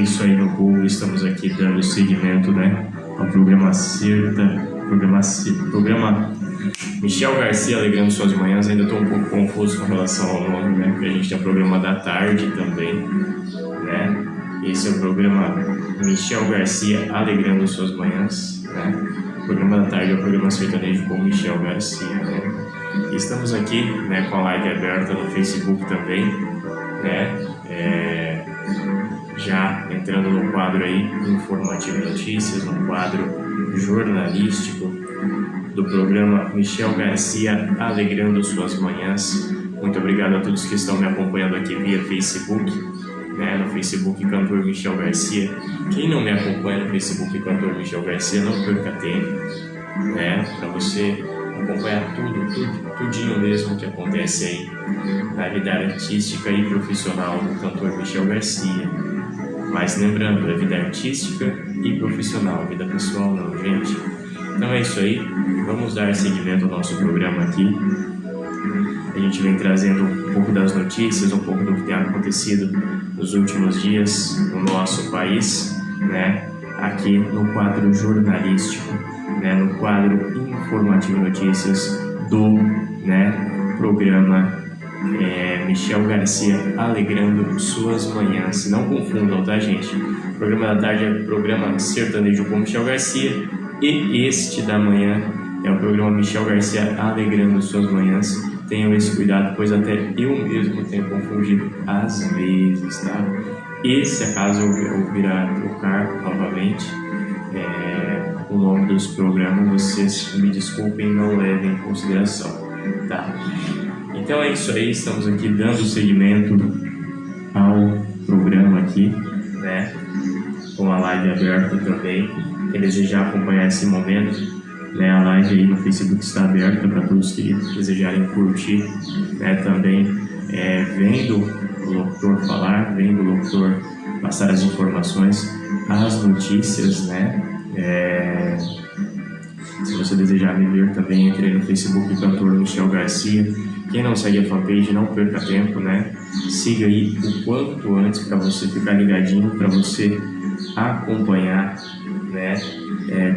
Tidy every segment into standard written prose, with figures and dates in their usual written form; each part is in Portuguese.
isso aí no Google, estamos aqui dando seguimento, né, ao programa Michel Garcia Alegrando Suas Manhãs. Ainda estou um pouco confuso com relação ao nome, né, porque a gente tem o programa da tarde também, né. Esse é o programa Michel Garcia Alegrando Suas Manhãs, né. O programa da tarde é o programa sertanejo com Michel Garcia, né. Estamos aqui, né, com a live aberta no Facebook também, né, já entrando no quadro aí Informativo Notícias, no quadro jornalístico do programa Michel Garcia Alegrando Suas Manhãs. Muito obrigado a todos que estão me acompanhando aqui via Facebook, né, no Facebook Cantor Michel Garcia. Quem não me acompanha no Facebook Cantor Michel Garcia, não perca tempo, né, para você acompanhar tudinho mesmo que acontece aí na vida artística e profissional do cantor Michel Garcia. Mas lembrando, é vida artística e profissional, vida pessoal não, gente. Então é isso aí, vamos dar seguimento ao nosso programa aqui. A gente vem trazendo um pouco das notícias, um pouco do que tem acontecido nos últimos dias no nosso país, né? Aqui no quadro jornalístico, né? No quadro Informativo Notícias do, né, programa Michel Garcia Alegrando Suas Manhãs. Não confundam, tá, gente? O programa da tarde é o programa sertanejo com Michel Garcia e este da manhã é o programa Michel Garcia Alegrando Suas Manhãs. Tenham esse cuidado, pois até eu mesmo tenho confundido às vezes, tá? E se acaso eu virar trocar novamente o nome dos programas, vocês me desculpem, não levem em consideração, tá? Então é isso aí, estamos aqui dando seguimento ao programa aqui, né, com a live aberta também. Quem desejar acompanhar esse momento, né, a live aí no Facebook está aberta para todos que desejarem curtir, né, também vendo o locutor falar, vendo o locutor passar as informações, as notícias, né. Se você desejar me ver também, entre no Facebook Cantor Michel Garcia. Quem não segue a fanpage, não perca tempo, né? Siga aí o quanto antes para você ficar ligadinho, para você acompanhar, né,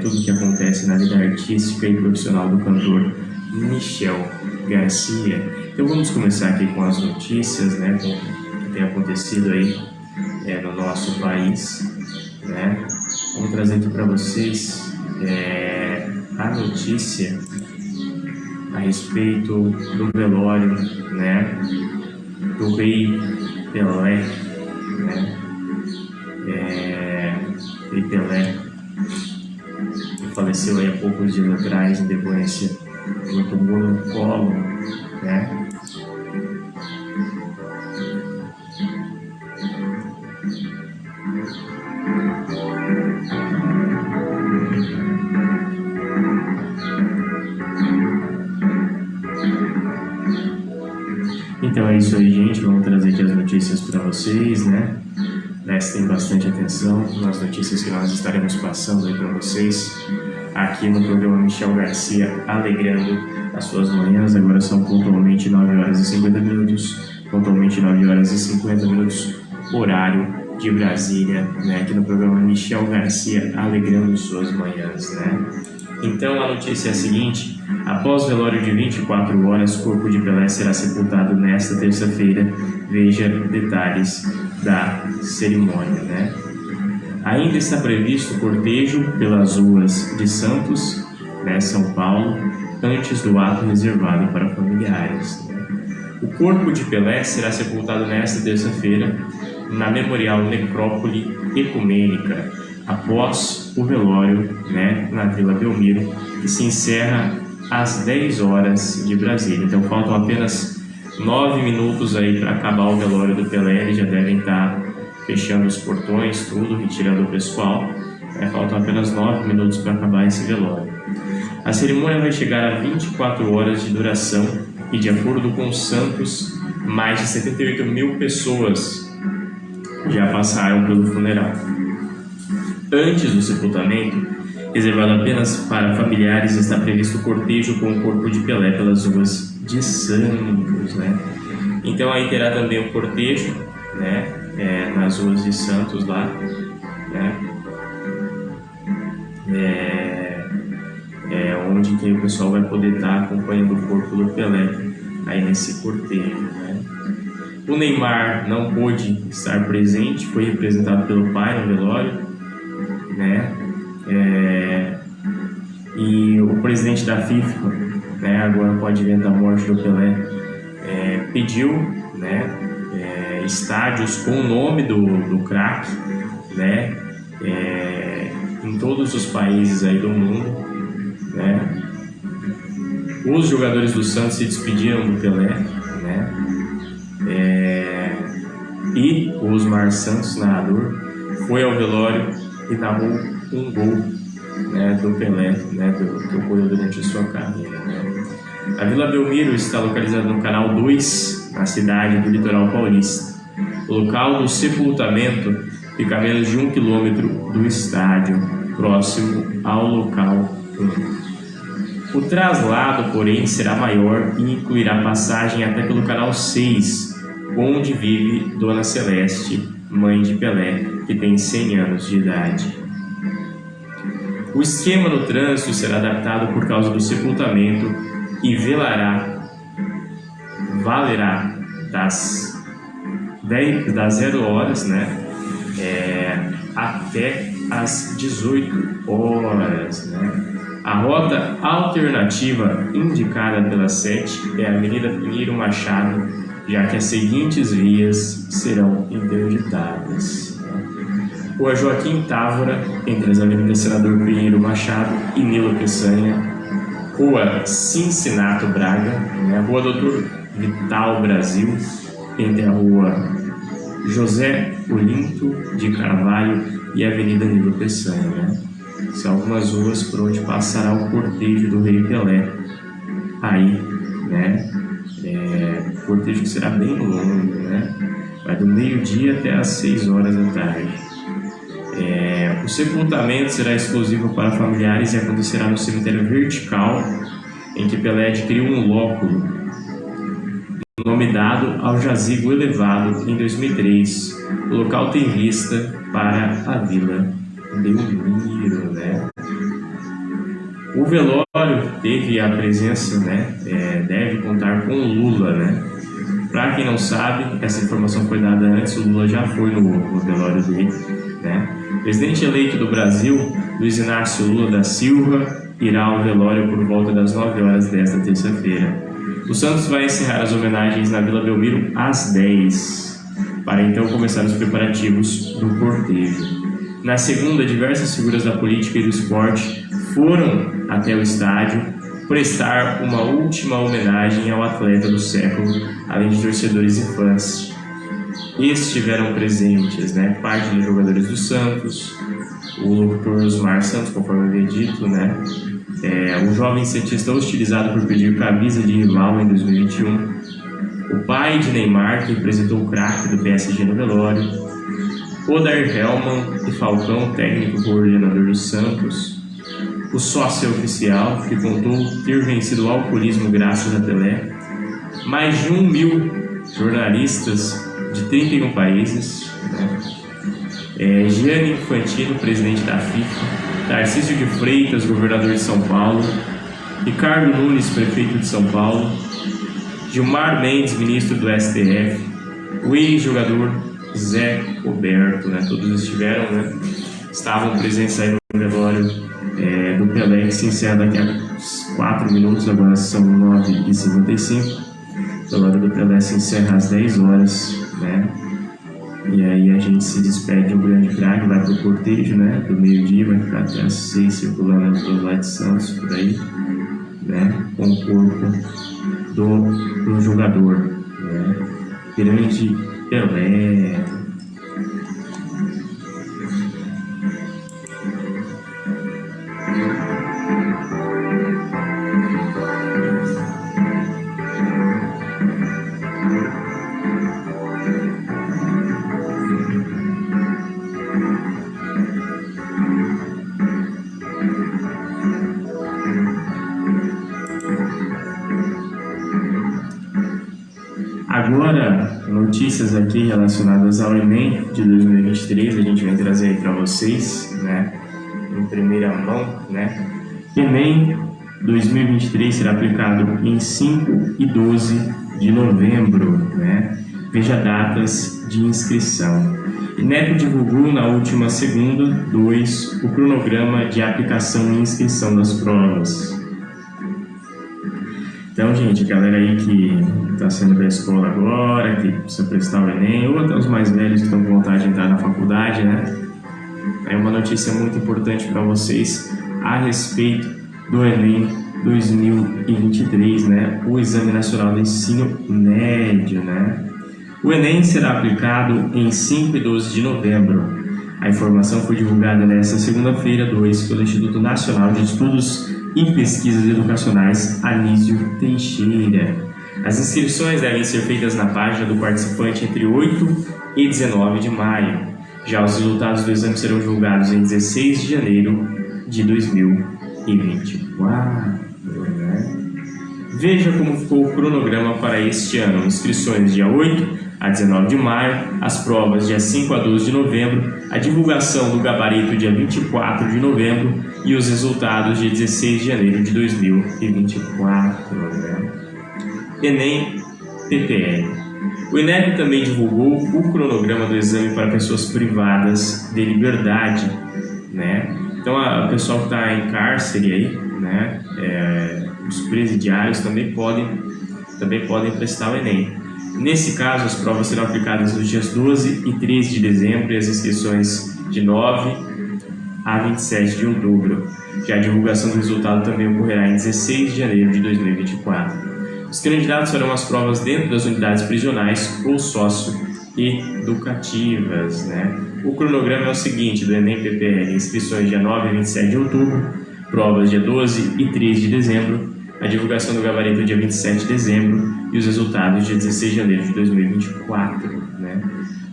tudo que acontece na vida artística e profissional do cantor Michel Garcia. Então vamos começar aqui com as notícias, né, com o que tem acontecido aí no nosso país, né? Vamos trazer aqui para vocês a notícia a respeito do velório, né, do rei Pelé, né, rei Pelé, que faleceu aí há poucos dias atrás em decorrência de um tumor no colo, né. Então é isso aí, gente, vamos trazer aqui as notícias para vocês, né? Prestem bastante atenção nas notícias que nós estaremos passando aí para vocês aqui no programa Michel Garcia Alegrando as Suas Manhãs. Agora são pontualmente 9 horas e 50 minutos, pontualmente 9 horas e 50 minutos, horário de Brasília, né? Aqui no programa Michel Garcia Alegrando Suas Manhãs, né? Então a notícia é a seguinte: após velório de 24 horas, corpo de Pelé será sepultado nesta terça-feira. Veja detalhes da cerimônia, né? Ainda está previsto cortejo pelas ruas de Santos, né, São Paulo, antes do ato reservado para familiares, né? O corpo de Pelé será sepultado nesta terça-feira na Memorial Necrópole Ecumênica, após o velório, né, na Vila Belmiro, que se encerra às 10 horas de Brasília. Então faltam apenas 9 minutos aí para acabar o velório do Pelé. Eles já devem estar fechando os portões, tudo, retirando o pessoal. Faltam apenas 9 minutos para acabar esse velório. A cerimônia vai chegar a 24 horas de duração e, de acordo com os Santos, mais de 78 mil pessoas já passaram pelo funeral. Antes do sepultamento, reservado apenas para familiares, está previsto cortejo com o corpo de Pelé pelas ruas de Santos, né? Então aí terá também o cortejo, né, nas ruas de Santos lá, né? Onde que o pessoal vai poder estar acompanhando o corpo do Pelé aí nesse cortejo, né? O Neymar não pôde estar presente, foi representado pelo pai no velório, né? E o presidente da FIFA, né, agora com o advento da morte do Pelé, pediu, né, estádios com o nome do craque, né, em todos os países aí do mundo, né. Os jogadores do Santos se despediram do Pelé, né, e o Osmar Santos, narrador, foi ao velório e narrou um gol, né, do Pelé, né, que ocorreu durante a sua carreira, né. A Vila Belmiro está localizada no Canal 2, na cidade do Litoral Paulista. O local do sepultamento fica a menos de 1 quilômetro do estádio, próximo ao local 1. O traslado, porém, será maior e incluirá passagem até pelo Canal 6, onde vive Dona Celeste, mãe de Pelé, que tem 100 anos de idade. O esquema do trânsito será adaptado por causa do sepultamento e valerá das 0 horas, né, até as 18 horas, né. A rota alternativa indicada pela 7 é a Avenida Pinheiro Machado, já que as seguintes vias serão interditadas. Rua Joaquim Távora, entre as avenidas Senador Pinheiro Machado e Nilo Peçanha. Rua Cincinato Braga, né? Rua Doutor Vital Brasil, entre a Rua José Olinto de Carvalho e a Avenida Nilo Peçanha, né? São algumas ruas por onde passará o cortejo do Rei Pelé. Aí, né? O cortejo que será bem longo, né? Vai do meio-dia até às 6 horas da tarde. O sepultamento será exclusivo para familiares e acontecerá no cemitério vertical, em que Pelé adquiriu um lóculo, nome dado ao jazigo elevado em 2003. O local tem vista para a Vila Belmiro, né? O velório teve a presença, né? Deve contar com Lula, né? Para quem não sabe, essa informação foi dada antes, o Lula já foi no velório dele, né? Presidente eleito do Brasil, Luiz Inácio Lula da Silva, irá ao velório por volta das 9 horas desta terça-feira. O Santos vai encerrar as homenagens na Vila Belmiro às 10, para então começar os preparativos do cortejo. Na segunda, diversas figuras da política e do esporte foram até o estádio prestar uma última homenagem ao atleta do século, além de torcedores e fãs. Estiveram presentes, né, parte dos jogadores do Santos, o locutor Osmar Santos, conforme eu havia dito, né, o jovem cientista hostilizado por pedir camisa de rival em 2021, o pai de Neymar, que representou o craque do PSG no velório, Odair Hellmann e Falcão, técnico coordenador do Santos, o sócio oficial, que contou ter vencido o alcoolismo graças a Pelé, mais de 1.000 jornalistas de 31 países, né? Gianni Infantino, presidente da FIFA, Tarcísio de Freitas, governador de São Paulo, Ricardo Nunes, prefeito de São Paulo, Gilmar Mendes, ministro do STF, o ex-jogador Zé Roberto, né? Todos estiveram, né? Estavam presentes aí no velório do Pelé, que se encerra daqui a 4 minutos, agora são 9h55. O velório do Pelé se encerra às 10 horas, né? E aí a gente se despede de um grande craque, vai pro cortejo, né? Do meio-dia, vai ficar até às 6 circulando pelo Lá de Santos, por aí, né? Com o corpo do jogador, né? Grande Pelé. Agora, notícias aqui relacionadas ao Enem de 2023, a gente vai trazer aí para vocês, né, em primeira mão, né. Enem 2023 será aplicado em 5 e 12 de novembro, né. Veja datas de inscrição. INEP divulgou na última segunda, 2, o cronograma de aplicação e inscrição das provas. Então, gente, a galera aí que está saindo da escola agora, que precisa prestar o Enem, ou até os mais velhos que estão com vontade de entrar na faculdade, né? É uma notícia muito importante para vocês a respeito do Enem 2023, né? O Exame Nacional do Ensino Médio, né? O Enem será aplicado em 5 e 12 de novembro. A informação foi divulgada nesta segunda-feira, 2, pelo Instituto Nacional de Estudos e Pesquisas Educacionais Anísio Teixeira. As inscrições devem ser feitas na página do participante entre 8 e 19 de maio. Já os resultados do exame serão divulgados em 16 de janeiro de 2024. Né? Veja como ficou o cronograma para este ano. Inscrições dia 8 a 19 de maio, as provas dia 5 a 12 de novembro, a divulgação do gabarito dia 24 de novembro e os resultados dia 16 de janeiro de 2024. Né? Enem PPL. O INEP também divulgou o cronograma do exame para pessoas privadas de liberdade. Né? Então, o pessoal que está em cárcere aí, né? Os presidiários também podem prestar o Enem. Nesse caso, as provas serão aplicadas nos dias 12 e 13 de dezembro e as inscrições de 9 a 27 de outubro. Já a divulgação do resultado também ocorrerá em 16 de janeiro de 2024. Os candidatos farão as provas dentro das unidades prisionais ou socioeducativas. Né? O cronograma é o seguinte do Enem PPL: inscrições dia 9 a 27 de outubro, provas dia 12 e 13 de dezembro, a divulgação do gabarito dia 27 de dezembro e os resultados dia 16 de janeiro de 2024. Né?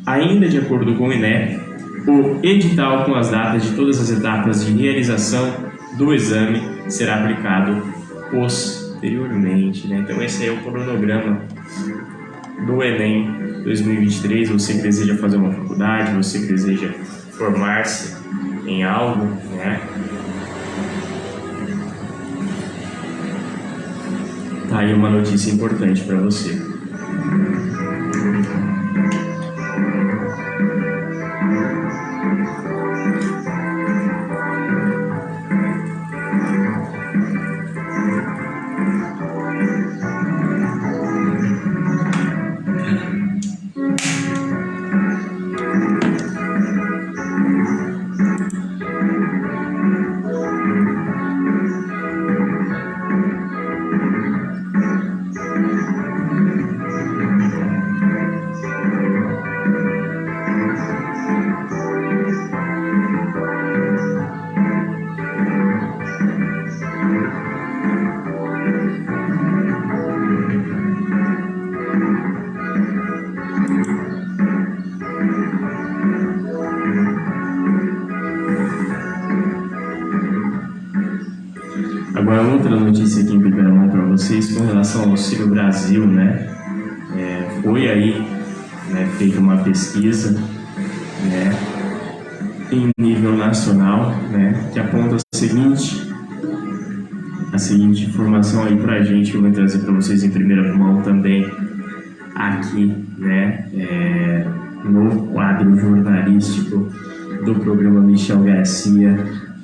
Ainda de acordo com o INEP, o edital com as datas de todas as etapas de realização do exame será aplicado posteriormente. Né? Então esse é o cronograma do Enem 2023. Você que deseja fazer uma faculdade, você que deseja formar-se em algo, né? Tá aí uma notícia importante para você. Agora, outra notícia aqui em primeira mão para vocês com relação ao Auxílio Brasil, né? Foi aí, né, feita uma pesquisa, né, em nível nacional, né, que aponta a seguinte informação aí para a gente, que eu vou trazer para vocês em primeira mão também aqui, né, no quadro jornalístico do programa Michel Garcia,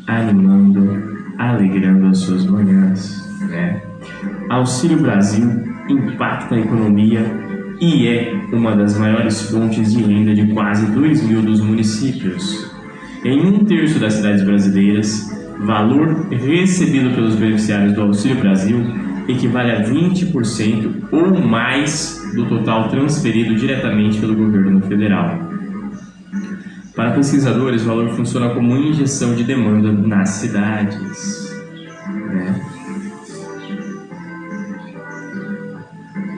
animando, alegrando as suas manhãs, né? Auxílio Brasil impacta a economia e é uma das maiores fontes de renda de quase 2.000 dos municípios. Em 1/3 das cidades brasileiras, valor recebido pelos beneficiários do Auxílio Brasil equivale a 20% ou mais do total transferido diretamente pelo governo federal. Para pesquisadores, o valor funciona como injeção de demanda nas cidades. Né?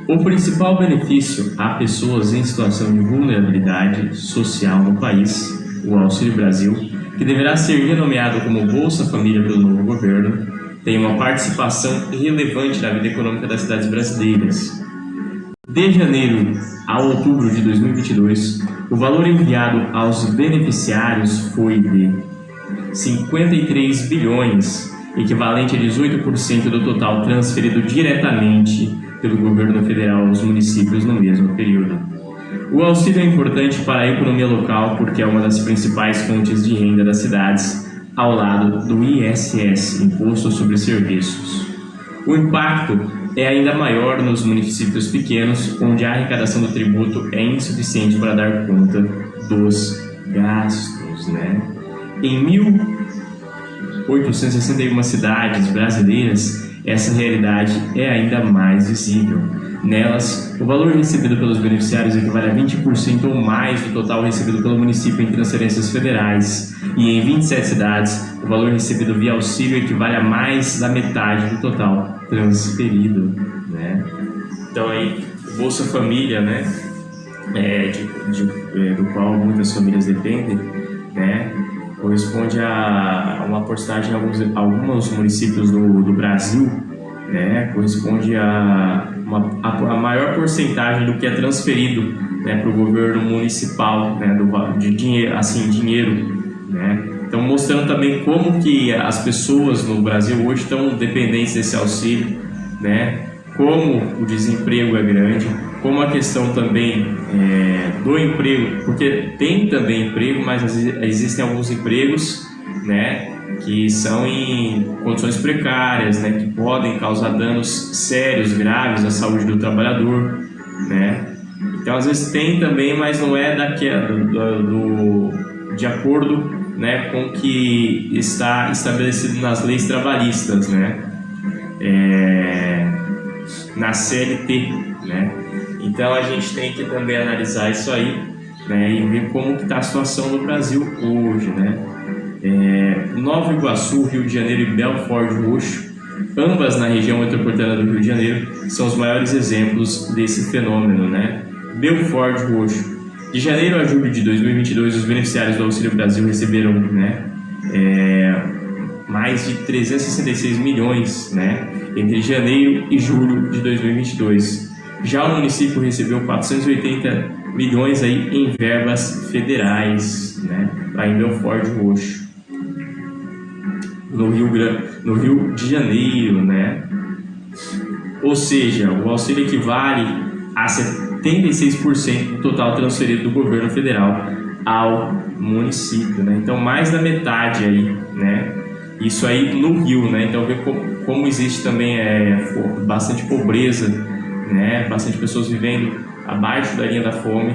O principal benefício a pessoas em situação de vulnerabilidade social no país, o Auxílio Brasil, que deverá ser renomeado como Bolsa Família pelo novo governo, tem uma participação relevante na vida econômica das cidades brasileiras. De janeiro a outubro de 2022, o valor enviado aos beneficiários foi de 53 bilhões, equivalente a 18% do total transferido diretamente pelo governo federal aos municípios no mesmo período. O auxílio é importante para a economia local porque é uma das principais fontes de renda das cidades, ao lado do ISS, Imposto sobre Serviços. O impacto é ainda maior nos municípios pequenos, onde a arrecadação do tributo é insuficiente para dar conta dos gastos, né? Em 1.861 cidades brasileiras, essa realidade é ainda mais visível. Nelas, o valor recebido pelos beneficiários equivale a 20% ou mais do total recebido pelo município em transferências federais, e em 27 cidades, o valor recebido via auxílio equivale a mais da metade do total transferido, né? Então aí, Bolsa Família, né, do qual muitas famílias dependem, né, corresponde a uma porcentagem em alguns municípios do Brasil, né, corresponde a maior porcentagem do que é transferido, né, para o governo municipal, né, de dinheiro, né? Então, mostrando também como que as pessoas no Brasil hoje estão dependentes desse auxílio, né? Como o desemprego é grande, como a questão também do emprego, porque tem também emprego, mas existem alguns empregos, né, que são em condições precárias, né, que podem causar danos sérios, graves à saúde do trabalhador, né? Então, às vezes tem também, mas não é de acordo, né, com o que está estabelecido nas leis trabalhistas, né, na CLT, né? Então a gente tem que também analisar isso aí, né, e ver como que está a situação no Brasil hoje, né? Nova Iguaçu, Rio de Janeiro e Belford Roxo, ambas na região metropolitana do Rio de Janeiro, são os maiores exemplos desse fenômeno, né? Belford Roxo. De janeiro a julho de 2022, os beneficiários do Auxílio Brasil receberam, né, mais de 366 milhões, né, entre janeiro e julho de 2022. Já o município recebeu 480 milhões aí em verbas federais, né, lá em Belford Roxo, no Rio de Janeiro, né? Ou seja, o auxílio equivale a 76% do total transferido do governo federal ao município, né? Então, mais da metade aí, né? Isso aí no Rio, né? Então, ver como existe também bastante pobreza, né? Bastante pessoas vivendo abaixo da linha da fome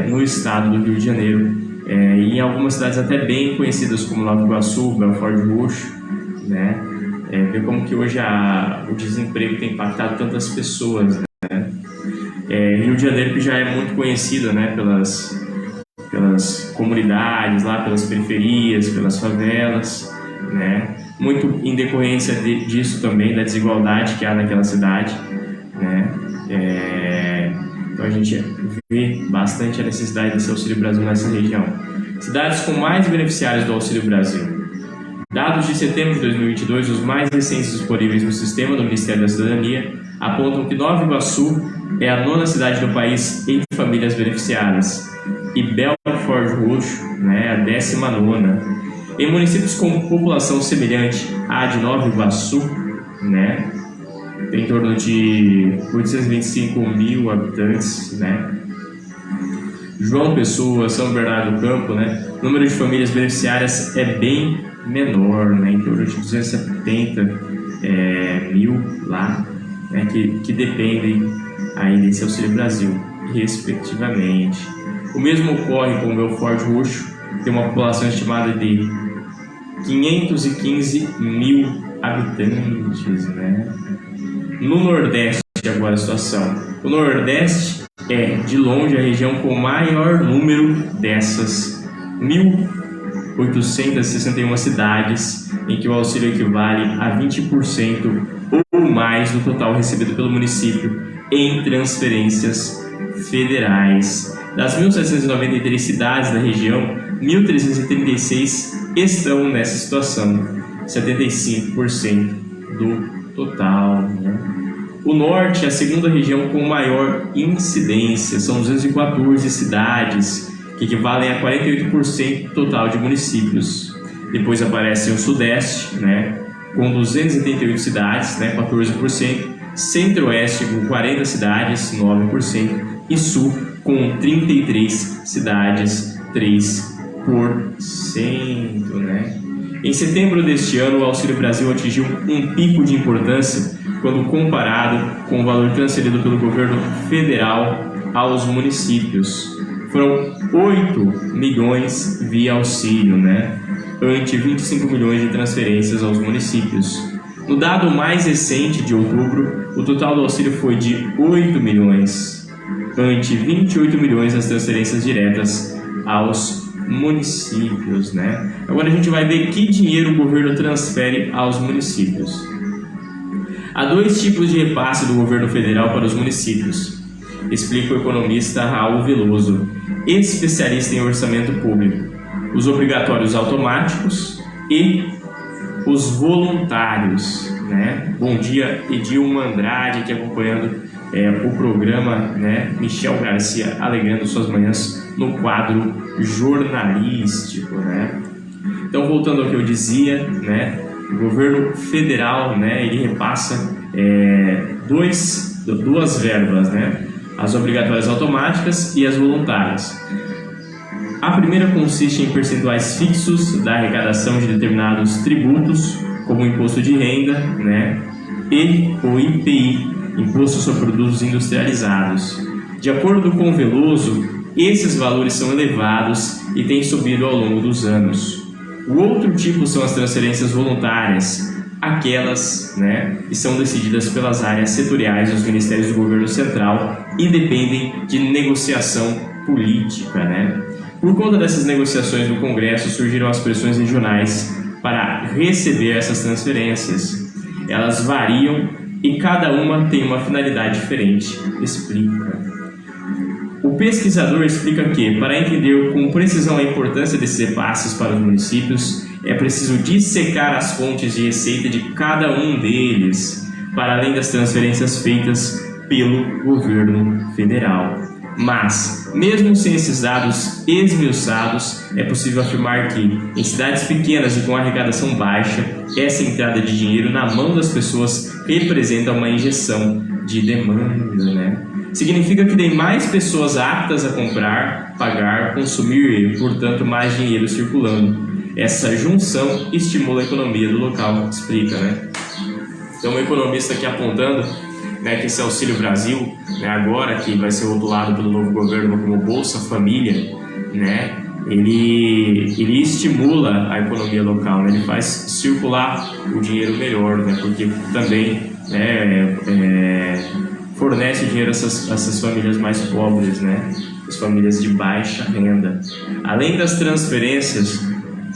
no estado do Rio de Janeiro, e em algumas cidades até bem conhecidas como Nova Iguaçu, Belford Roxo, né? Ver como que hoje o desemprego tem impactado tantas pessoas, né? Rio de Janeiro, que já é muito conhecida, né, pelas comunidades lá, pelas periferias, pelas favelas, né, muito em decorrência disso também, da desigualdade que há naquela cidade, né. Então a gente vê bastante a necessidade desse Auxílio Brasil nessa região. Cidades com mais beneficiários do Auxílio Brasil. Dados de setembro de 2022, os mais recentes disponíveis no sistema do Ministério da Cidadania, apontam que Nova Iguaçu é a 9ª cidade do país em famílias beneficiadas e Belford Roxo, né, a 19ª. Em municípios com população semelhante à de Nova Iguaçu, né, tem em torno de 825 mil habitantes, né, João Pessoa, São Bernardo do Campo, né, o número de famílias beneficiárias é bem menor, né, em torno de 270 mil lá, né, que dependem aí desse Auxílio Brasil, respectivamente. O mesmo ocorre com o Belford Roxo, que tem uma população estimada de 515 mil habitantes, né? No Nordeste, agora a situação. O Nordeste é, de longe, a região com o maior número dessas 1.861 cidades, em que o auxílio equivale a 20% ou mais do total recebido pelo município em transferências federais. Das 1.793 cidades da região, 1.336 estão nessa situação, 75% do total, né? O norte é a segunda região com maior incidência, são 214 cidades, que equivalem a 48% do total de municípios. Depois aparece o sudeste, né, com 288 cidades, né, 14%, centro-oeste com 40 cidades, 9%, e sul com 33 cidades, 3%, né? Em setembro deste ano, o Auxílio Brasil atingiu um pico de importância quando comparado com o valor transferido pelo governo federal aos municípios. Foram 8 milhões via auxílio, né? Ante 25 milhões de transferências aos municípios. No dado mais recente de outubro, o total do auxílio foi de 8 milhões, ante 28 milhões das transferências diretas aos municípios, né? Agora a gente vai ver que dinheiro o governo transfere aos municípios. Há 2 tipos de repasse do governo federal para os municípios, explica o economista Raul Veloso, especialista em orçamento público: os obrigatórios automáticos e os voluntários, né? Bom dia, Edilma Andrade, aqui acompanhando o programa, né? Michel Garcia alegrando suas manhãs no quadro jornalístico, né? Então, voltando ao que eu dizia, né? O governo federal, né? Ele repassa duas verbas, né? As obrigatórias automáticas e as voluntárias. A primeira consiste em percentuais fixos da arrecadação de determinados tributos, como o imposto de renda, né? E o IPI, Imposto sobre Produtos Industrializados. De acordo com o Veloso, esses valores são elevados e têm subido ao longo dos anos. O outro tipo são as transferências voluntárias, aquelas, né, que são decididas pelas áreas setoriais dos ministérios do governo central e dependem de negociação política, né? Por conta dessas negociações do Congresso, surgiram as pressões regionais para receber essas transferências. Elas variam e cada uma tem uma finalidade diferente, explica. O pesquisador explica que, para entender com precisão a importância desses repasses para os municípios, é preciso dissecar as fontes de receita de cada um deles, para além das transferências feitas pelo governo federal. Mas, mesmo sem esses dados esmiuçados, é possível afirmar que, em cidades pequenas e com arrecadação baixa, essa entrada de dinheiro na mão das pessoas representa uma injeção de demanda, né? Significa que tem mais pessoas aptas a comprar, pagar, consumir e, portanto, mais dinheiro circulando. Essa junção estimula a economia do local, explica, né? Então, um economista aqui apontando, né, que esse Auxílio Brasil, né, agora que vai ser rotulado pelo novo governo como Bolsa Família, né, ele estimula a economia local, né, ele faz circular o dinheiro melhor, né, porque também, né, fornece dinheiro a essas famílias mais pobres, né, as famílias de baixa renda. Além das transferências,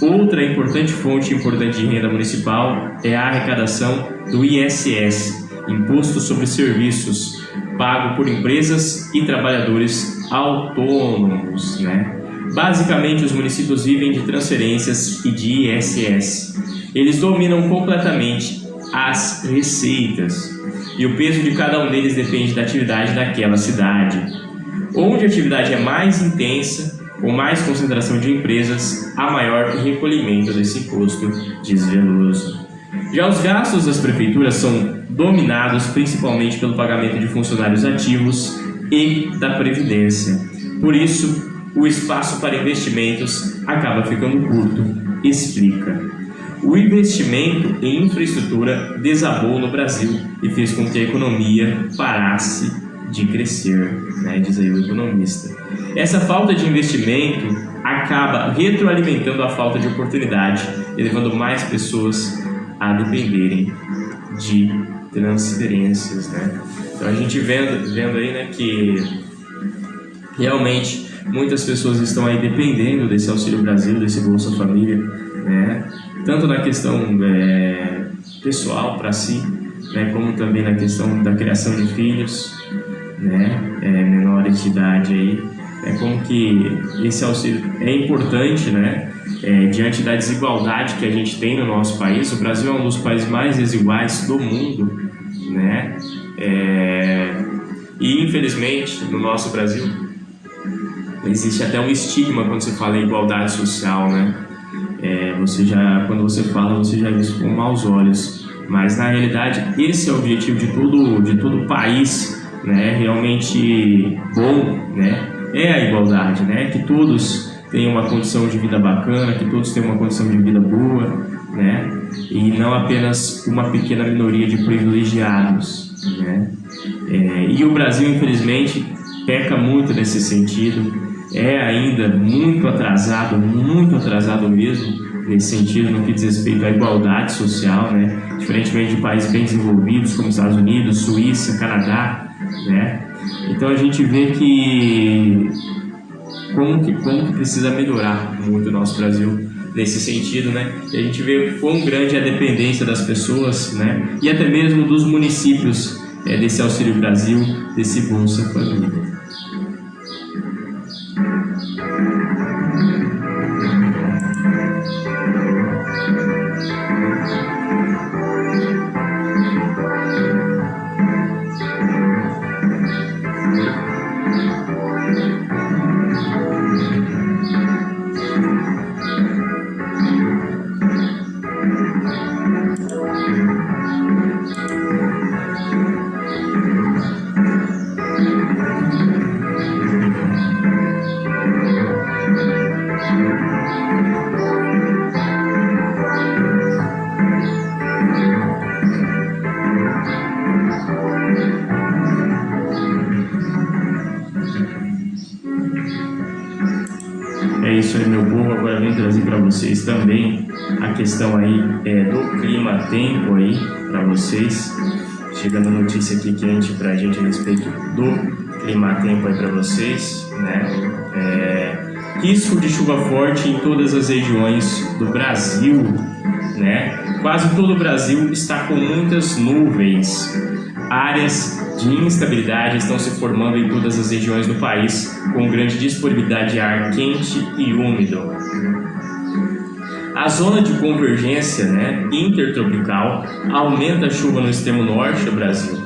outra importante fonte de renda municipal é a arrecadação do ISS, Imposto sobre Serviços, pago por empresas e trabalhadores autônomos, né? Basicamente, os municípios vivem de transferências e de ISS. Eles dominam completamente as receitas e o peso de cada um deles depende da atividade daquela cidade. Onde a atividade é mais intensa, com mais concentração de empresas, há maior recolhimento desse imposto, diz Veloso. Já os gastos das prefeituras são dominados principalmente pelo pagamento de funcionários ativos e da Previdência. Por isso, o espaço para investimentos acaba ficando curto, explica. O investimento em infraestrutura desabou no Brasil e fez com que a economia parasse de crescer, né, diz aí o economista. Essa falta de investimento acaba retroalimentando a falta de oportunidade, elevando mais pessoas a dependerem de transferências, né? Então a gente vendo aí, né, que realmente muitas pessoas estão aí dependendo desse Auxílio Brasil, desse Bolsa Família, né? Tanto na questão pessoal para si, né, como também na questão da criação de filhos, né, menores de idade aí. Como que esse auxílio é importante, né? Diante da desigualdade que a gente tem no nosso país. O Brasil é um dos países mais desiguais do mundo, né? E infelizmente no nosso Brasil existe até um estigma quando se fala em igualdade social, né? Quando você fala, você já vê isso com maus olhos, mas na realidade esse é o objetivo de todo país, né? Realmente bom, né? É a igualdade, né? Que todos tenham uma condição de vida bacana, que todos tenham uma condição de vida boa, né? E não apenas uma pequena minoria de privilegiados, né? E o Brasil, infelizmente, peca muito nesse sentido, é ainda muito atrasado mesmo, nesse sentido, no que diz respeito à igualdade social, né? Diferentemente de países bem desenvolvidos, como Estados Unidos, Suíça, Canadá, né? Então a gente vê que como que precisa melhorar muito o nosso Brasil nesse sentido, né? E a gente vê quão grande é a dependência das pessoas, né? E até mesmo dos municípios desse Auxílio Brasil, desse Bolsa Família. É isso aí, meu povo. Agora eu venho trazer para vocês também a questão aí do clima-tempo aí para vocês. Chegando notícia aqui quente para a gente a respeito do clima-tempo aí para vocês, né? Risco de chuva forte em todas as regiões do Brasil, né? Quase todo o Brasil está com muitas nuvens. Áreas de instabilidade estão se formando em todas as regiões do país, com grande disponibilidade de ar quente e úmido. A zona de convergência, né, intertropical aumenta a chuva no extremo norte do Brasil.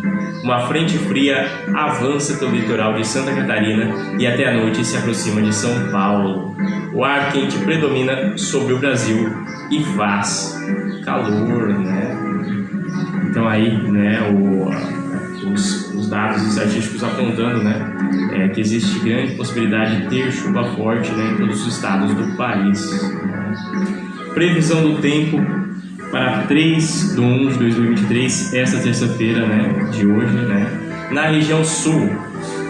Uma frente fria avança pelo litoral de Santa Catarina e até a noite se aproxima de São Paulo. O ar quente predomina sobre o Brasil e faz calor, né? Então aí, né, os dados estatísticos apontando, né, que existe grande possibilidade de ter chuva forte, né, em todos os estados do país. Previsão do tempo para 3/1/2023, essa terça-feira, né, de hoje, né, na região sul.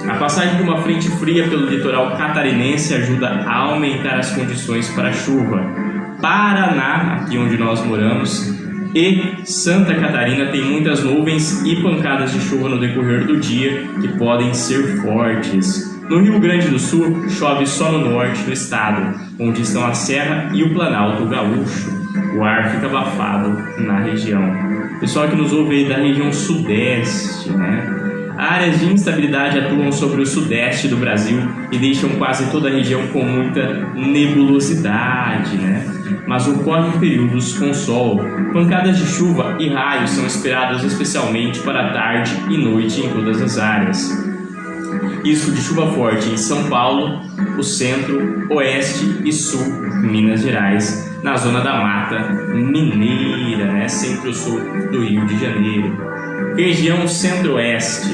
A passagem de uma frente fria pelo litoral catarinense ajuda a aumentar as condições para chuva. Paraná, aqui onde nós moramos, e Santa Catarina tem muitas nuvens e pancadas de chuva no decorrer do dia que podem ser fortes. No Rio Grande do Sul, chove só no norte do estado, onde estão a Serra e o Planalto Gaúcho. O ar fica abafado na região. Pessoal que nos ouve aí da região sudeste, né? Áreas de instabilidade atuam sobre o sudeste do Brasil e deixam quase toda a região com muita nebulosidade, né? Mas ocorrem períodos com sol. Pancadas de chuva e raios são esperados especialmente para a tarde e noite em todas as áreas. Risco de chuva forte em São Paulo, o centro, oeste e sul, Minas Gerais, na zona da Mata Mineira, né? Centro-sul do Rio de Janeiro. Região centro-oeste.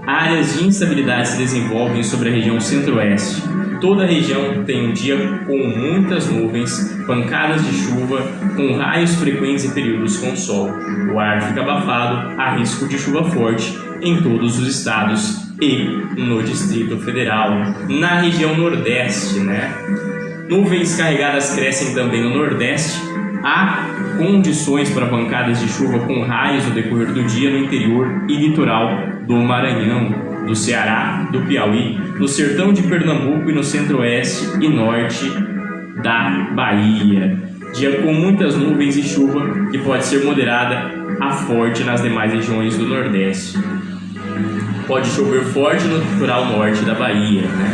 Áreas de instabilidade se desenvolvem sobre a região centro-oeste. Toda a região tem um dia com muitas nuvens, pancadas de chuva, com raios frequentes e períodos com sol. O ar fica abafado, há risco de chuva forte em todos os estados e no Distrito Federal. Na região nordeste, né? Nuvens carregadas crescem também no nordeste. Há condições para pancadas de chuva com raios no decorrer do dia no interior e litoral do Maranhão, do Ceará, do Piauí, no sertão de Pernambuco e no centro-oeste e norte da Bahia. Dia com muitas nuvens e chuva que pode ser moderada a forte nas demais regiões do Nordeste. Pode chover forte no litoral norte da Bahia, né?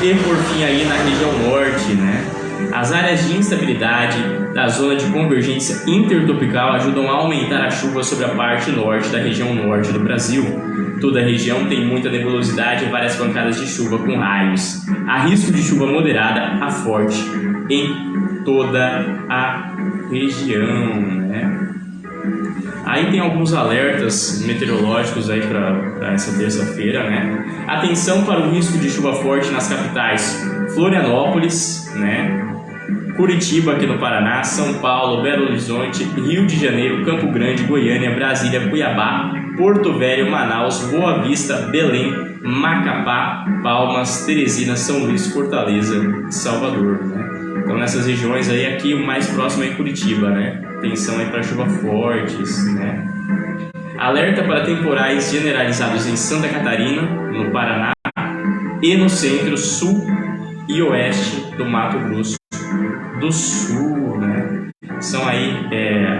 E por fim aí na região norte, né? As áreas de instabilidade da zona de convergência intertropical ajudam a aumentar a chuva sobre a parte norte da região norte do Brasil. Toda a região tem muita nebulosidade e várias pancadas de chuva com raios. Há risco de chuva moderada a forte em toda a região, né? Aí tem alguns alertas meteorológicos aí para essa terça-feira, né? Atenção para o risco de chuva forte nas capitais Florianópolis, né? Curitiba, aqui no Paraná, São Paulo, Belo Horizonte, Rio de Janeiro, Campo Grande, Goiânia, Brasília, Cuiabá, Porto Velho, Manaus, Boa Vista, Belém, Macapá, Palmas, Teresina, São Luís, Fortaleza e Salvador, né? Então nessas regiões aí, aqui o mais próximo é Curitiba, né? Atenção aí para chuvas fortes, né? Alerta para temporais generalizados em Santa Catarina, no Paraná e no centro, sul e oeste do Mato Grosso do Sul, né? São aí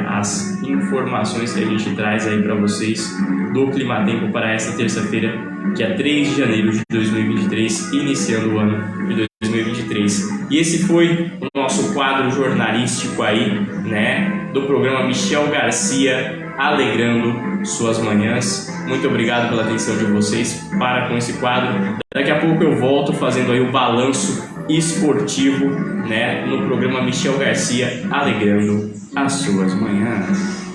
as informações que a gente traz aí para vocês do Climatempo para esta terça-feira, dia 3 de janeiro de 2023, iniciando o ano de 2023. E esse foi o nosso quadro jornalístico aí, né, do programa Michel Garcia, alegrando suas manhãs. Muito obrigado pela atenção de vocês para com esse quadro. Daqui a pouco eu volto fazendo aí o balanço esportivo, né, no programa Michel Garcia, alegrando as suas manhãs.